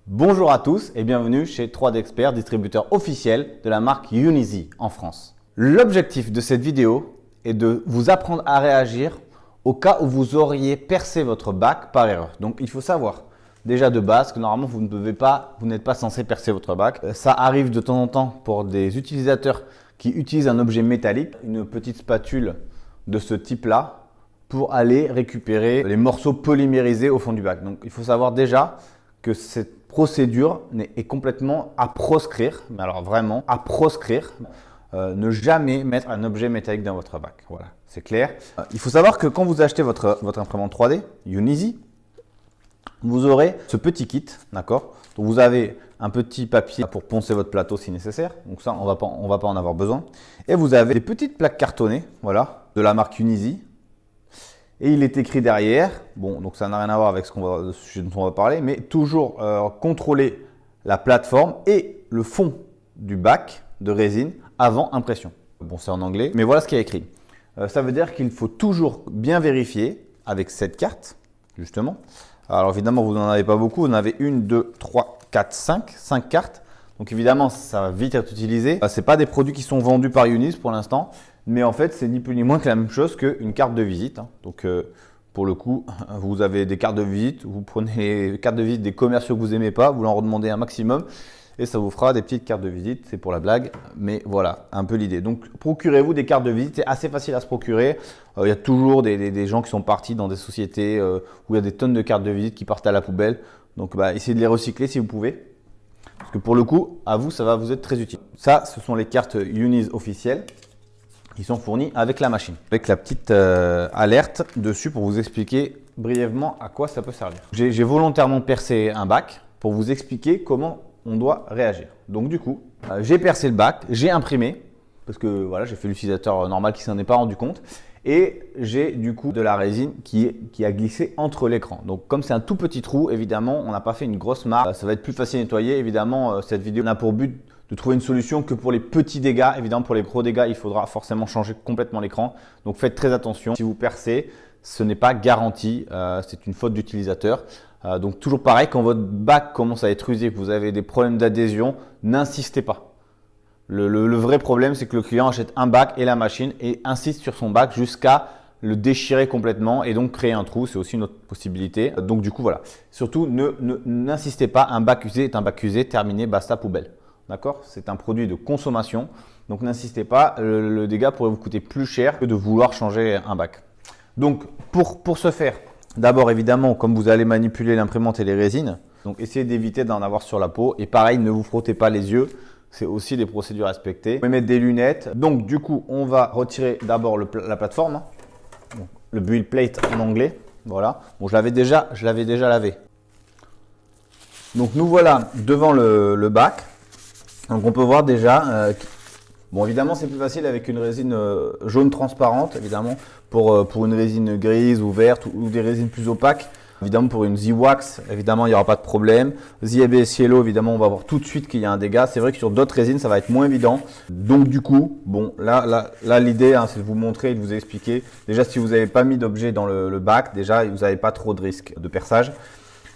Bonjour à tous et bienvenue chez 3D Expert, distributeur officiel de la marque Unizy en France. L'objectif de cette vidéo est de vous apprendre à réagir au cas où vous auriez percé votre bac par erreur. Donc il faut savoir déjà de base que normalement vous n'êtes pas censé percer votre bac. Ça arrive de temps en temps pour des utilisateurs qui utilisent un objet métallique, une petite spatule de ce type-là, pour aller récupérer les morceaux polymérisés au fond du bac. Donc il faut savoir déjà que cette procédure est complètement à proscrire, mais alors vraiment à proscrire. Ne jamais mettre un objet métallique dans votre bac. Voilà, c'est clair. Il faut savoir que quand vous achetez votre imprimante 3D, Unizy, vous aurez ce petit kit, d'accord? Donc vous avez un petit papier pour poncer votre plateau si nécessaire. Donc ça, on va pas en avoir besoin. Et vous avez des petites plaques cartonnées, voilà, de la marque Unizy. Et il est écrit derrière, bon, donc ça n'a rien à voir avec le sujet dont on va parler, mais toujours contrôler la plateforme et le fond du bac de résine avant impression. Bon, c'est en anglais, mais voilà ce qu'il y a écrit. Ça veut dire qu'il faut toujours bien vérifier avec cette carte, justement. Alors évidemment, vous n'en avez pas beaucoup, vous en avez 1, 2, 3, 4, 5 cartes. Donc évidemment, ça va vite être utilisé. Ce n'est pas des produits qui sont vendus par Unizy pour l'instant. Mais en fait, c'est ni plus ni moins que la même chose qu'une carte de visite. Donc, pour le coup, vous avez des cartes de visite. Vous prenez les cartes de visite des commerciaux que vous n'aimez pas. Vous en redemandez un maximum. Et ça vous fera des petites cartes de visite. C'est pour la blague. Mais voilà, un peu l'idée. Donc, procurez-vous des cartes de visite. C'est assez facile à se procurer. Il y a toujours des gens qui sont partis dans des sociétés où il y a des tonnes de cartes de visite qui partent à la poubelle. Donc, essayez de les recycler si vous pouvez. Parce que pour le coup, à vous, ça va vous être très utile. Ça, ce sont les cartes Unizy officielles. Ils sont fournis avec la machine, avec la petite alerte dessus pour vous expliquer brièvement à quoi ça peut servir. J'ai volontairement percé un bac pour vous expliquer comment on doit réagir. Donc du coup, j'ai percé le bac, j'ai imprimé, parce que voilà, j'ai fait l'utilisateur normal qui s'en est pas rendu compte, et j'ai du coup de la résine qui a glissé entre l'écran. Donc comme c'est un tout petit trou, évidemment, on n'a pas fait une grosse marque, ça va être plus facile à nettoyer. Évidemment, cette vidéo n'a pour but de trouver une solution que pour les petits dégâts. Évidemment, pour les gros dégâts, il faudra forcément changer complètement l'écran. Donc, faites très attention. Si vous percez, ce n'est pas garanti. C'est une faute d'utilisateur. Donc, toujours pareil, quand votre bac commence à être usé, que vous avez des problèmes d'adhésion, n'insistez pas. Le vrai problème, c'est que le client achète un bac et la machine et insiste sur son bac jusqu'à le déchirer complètement et donc créer un trou. C'est aussi une autre possibilité. Donc, du coup, voilà. Surtout, n'insistez pas. Un bac usé est un bac usé. Terminé, basta, poubelle. D'accord? C'est un produit de consommation, donc n'insistez pas, le dégât pourrait vous coûter plus cher que de vouloir changer un bac. Donc pour ce faire, d'abord évidemment, comme vous allez manipuler l'imprimante et les résines, donc essayez d'éviter d'en avoir sur la peau. Et pareil, ne vous frottez pas les yeux, c'est aussi des procédures à respecter. Vous pouvez mettre des lunettes. Donc du coup, on va retirer d'abord la plateforme, donc, le build plate en anglais. Voilà, bon, je l'avais déjà lavé. Donc nous voilà devant le bac. Donc on peut voir déjà, bon évidemment c'est plus facile avec une résine jaune transparente, évidemment pour une résine grise ou verte ou des résines plus opaques. Évidemment pour une Z-Wax, évidemment il n'y aura pas de problème. Z-ABS Yellow, évidemment on va voir tout de suite qu'il y a un dégât. C'est vrai que sur d'autres résines ça va être moins évident. Donc du coup, bon là l'idée c'est de vous montrer et de vous expliquer. Déjà si vous n'avez pas mis d'objet dans le bac, déjà vous n'avez pas trop de risque de perçage.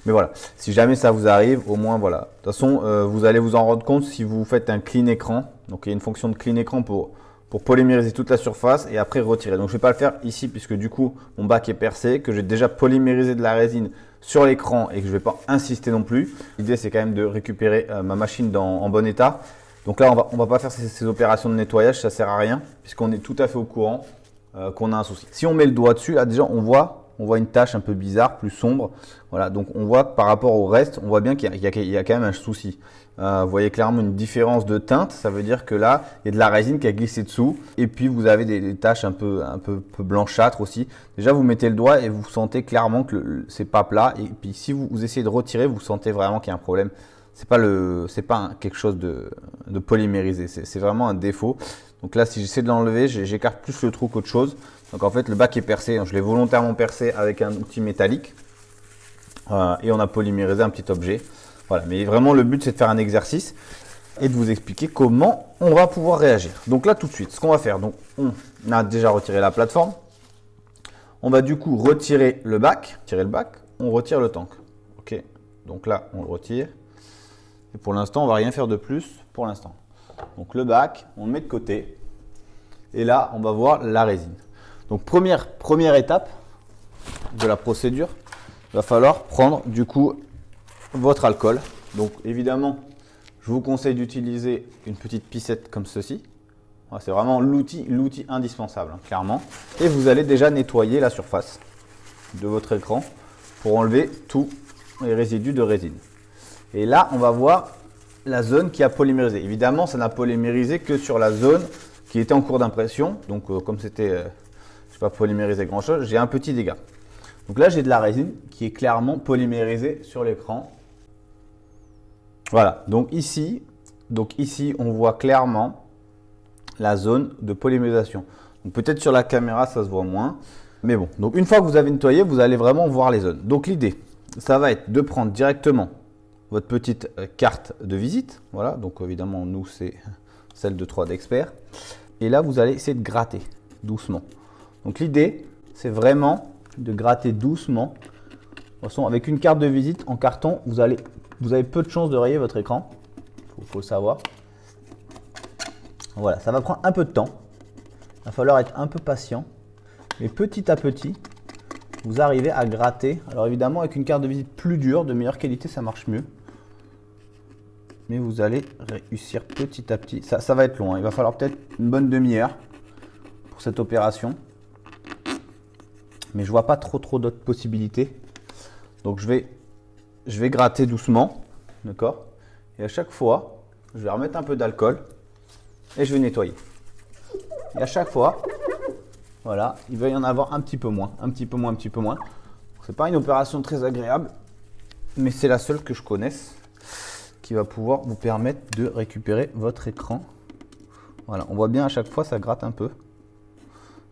Mais voilà, si jamais ça vous arrive, au moins voilà. De toute façon, vous allez vous en rendre compte si vous faites un clean écran. Donc il y a une fonction de clean écran pour polymériser toute la surface et après retirer. Donc je ne vais pas le faire ici puisque du coup mon bac est percé, que j'ai déjà polymérisé de la résine sur l'écran et que je ne vais pas insister non plus. L'idée c'est quand même de récupérer ma machine en bon état. Donc là on va pas faire ces opérations de nettoyage, ça ne sert à rien puisqu'on est tout à fait au courant qu'on a un souci. Si on met le doigt dessus, là déjà on voit une tache un peu bizarre, plus sombre. Voilà, donc on voit que par rapport au reste, on voit bien qu'il y a quand même un souci. Vous voyez clairement une différence de teinte, ça veut dire que là, il y a de la résine qui a glissé dessous. Et puis vous avez des taches un peu blanchâtres aussi. Déjà, vous mettez le doigt et vous sentez clairement que c'est pas plat. Et puis si vous essayez de retirer, vous sentez vraiment qu'il y a un problème. C'est pas quelque chose de polymérisé, c'est vraiment un défaut. Donc là, si j'essaie de l'enlever, j'écarte plus le trou qu'autre chose. Donc en fait, le bac est percé. Je l'ai volontairement percé avec un outil métallique. Et on a polymérisé un petit objet. Voilà. Mais vraiment, le but, c'est de faire un exercice et de vous expliquer comment on va pouvoir réagir. Donc là, tout de suite, ce qu'on va faire, donc on a déjà retiré la plateforme. On va du coup retirer le bac. On retire le tank. Ok. Donc là, on le retire. Et pour l'instant, on ne va rien faire de plus pour l'instant. Donc le bac, on le met de côté. Et là, on va voir la résine. Donc première étape de la procédure, il va falloir prendre du coup votre alcool. Donc évidemment, je vous conseille d'utiliser une petite pipette comme ceci. C'est vraiment l'outil indispensable, hein, clairement. Et vous allez déjà nettoyer la surface de votre écran pour enlever tous les résidus de résine. Et là, on va voir la zone qui a polymérisé. Évidemment, ça n'a polymérisé que sur la zone qui était en cours d'impression. Donc, comme c'était, je n'ai pas polymérisé grand-chose, j'ai un petit dégât. Donc là, j'ai de la résine qui est clairement polymérisée sur l'écran. Voilà. Donc ici, on voit clairement la zone de polymérisation. Donc peut-être sur la caméra, ça se voit moins. Mais bon, donc une fois que vous avez nettoyé, vous allez vraiment voir les zones. Donc l'idée, ça va être de prendre directement votre petite carte de visite. Voilà, donc évidemment, nous, c'est celle de 3D Expert. Et là, vous allez essayer de gratter doucement. Donc l'idée, c'est vraiment de gratter doucement. De toute façon, avec une carte de visite en carton, vous avez peu de chances de rayer votre écran. Il faut le savoir. Voilà, ça va prendre un peu de temps. Il va falloir être un peu patient. Mais petit à petit, vous arrivez à gratter. Alors évidemment, avec une carte de visite plus dure, de meilleure qualité, ça marche mieux. Mais vous allez réussir petit à petit. Ça va être long, hein. Il va falloir peut-être une bonne demi-heure pour cette opération. Mais je vois pas trop d'autres possibilités. Donc je vais gratter doucement. D'accord? Et à chaque fois, je vais remettre un peu d'alcool. Et je vais nettoyer. Et à chaque fois, voilà, il va y en avoir un petit peu moins, un petit peu moins. C'est pas une opération très agréable, mais c'est la seule que je connaisse qui va pouvoir vous permettre de récupérer votre écran. Voilà, on voit bien à chaque fois ça gratte un peu.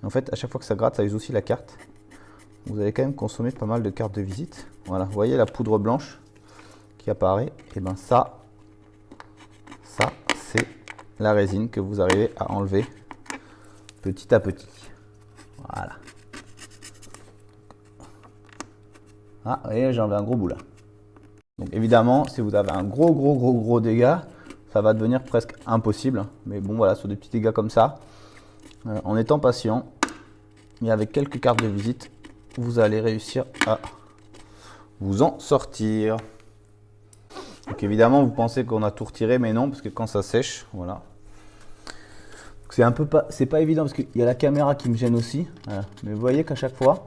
Et en fait, à chaque fois que ça gratte, ça use aussi la carte. Vous allez quand même consommer pas mal de cartes de visite. Voilà, vous voyez la poudre blanche qui apparaît. Et bien ça c'est la résine que vous arrivez à enlever petit à petit. Voilà. Ah, vous voyez, j'ai enlevé un gros bout là. Donc évidemment, si vous avez un gros dégât, ça va devenir presque impossible. Mais bon, voilà, sur des petits dégâts comme ça, en étant patient et avec quelques cartes de visite, vous allez réussir à vous en sortir. Donc évidemment, vous pensez qu'on a tout retiré, mais non, parce que quand ça sèche, voilà. C'est pas évident parce qu'il y a la caméra qui me gêne aussi. Voilà. Mais vous voyez qu'à chaque fois,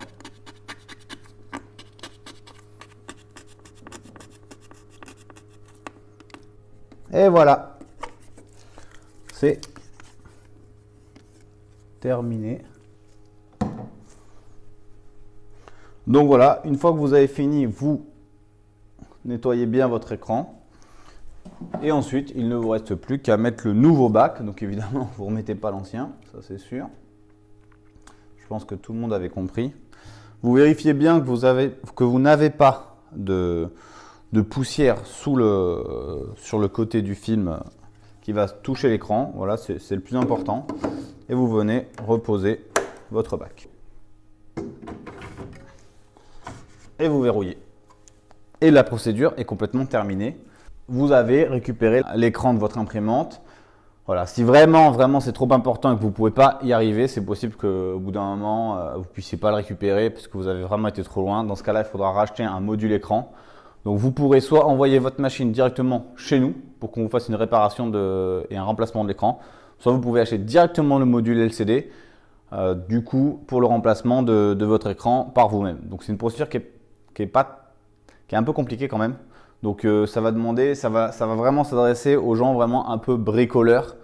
et voilà, c'est terminé. Donc voilà, une fois que vous avez fini, vous nettoyez bien votre écran. Et ensuite, il ne vous reste plus qu'à mettre le nouveau bac. Donc évidemment, vous ne remettez pas l'ancien, ça c'est sûr. Je pense que tout le monde avait compris. Vous vérifiez bien que vous n'avez pas de poussière sur le côté du film qui va toucher l'écran. Voilà, c'est le plus important. Et vous venez reposer votre bac. Et vous verrouillez. Et la procédure est complètement terminée. Vous avez récupéré l'écran de votre imprimante. Voilà, si vraiment c'est trop important et que vous ne pouvez pas y arriver, c'est possible qu'au bout d'un moment, vous ne puissiez pas le récupérer parce que vous avez vraiment été trop loin. Dans ce cas-là, il faudra racheter un module écran. Donc vous pourrez soit envoyer votre machine directement chez nous pour qu'on vous fasse une réparation et un remplacement de l'écran, soit vous pouvez acheter directement le module LCD du coup pour le remplacement de votre écran par vous-même. Donc c'est une procédure qui est un peu compliquée quand même. Donc ça va vraiment s'adresser aux gens vraiment un peu bricoleurs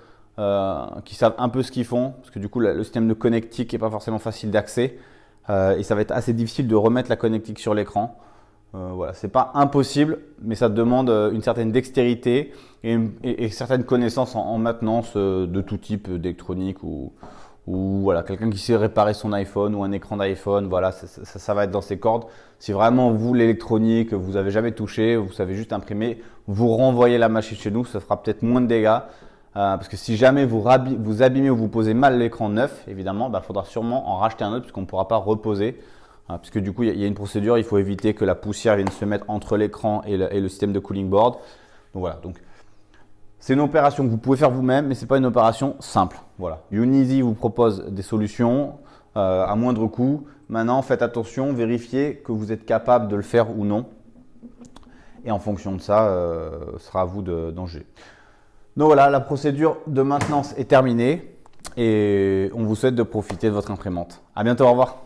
qui savent un peu ce qu'ils font parce que du coup le système de connectique n'est pas forcément facile d'accès et ça va être assez difficile de remettre la connectique sur l'écran. Voilà, c'est pas impossible, mais ça demande une certaine dextérité et certaines connaissances en maintenance de tout type d'électronique ou voilà, quelqu'un qui sait réparer son iPhone ou un écran d'iPhone, voilà, ça va être dans ses cordes. Si vraiment vous, l'électronique, vous n'avez jamais touché, vous savez juste imprimer, vous renvoyez la machine chez nous, ça fera peut-être moins de dégâts. Parce que si jamais vous abîmez ou vous posez mal l'écran neuf, évidemment, il faudra sûrement en racheter un autre puisqu'on ne pourra pas reposer. Puisque du coup, il y a une procédure, il faut éviter que la poussière vienne se mettre entre l'écran et le système de cooling board. Donc voilà, c'est une opération que vous pouvez faire vous-même, mais ce n'est pas une opération simple. Voilà. Youneasy vous propose des solutions à moindre coût. Maintenant, faites attention, vérifiez que vous êtes capable de le faire ou non. Et en fonction de ça, ce sera à vous d'en juger. Donc voilà, la procédure de maintenance est terminée et on vous souhaite de profiter de votre imprimante. À bientôt, au revoir.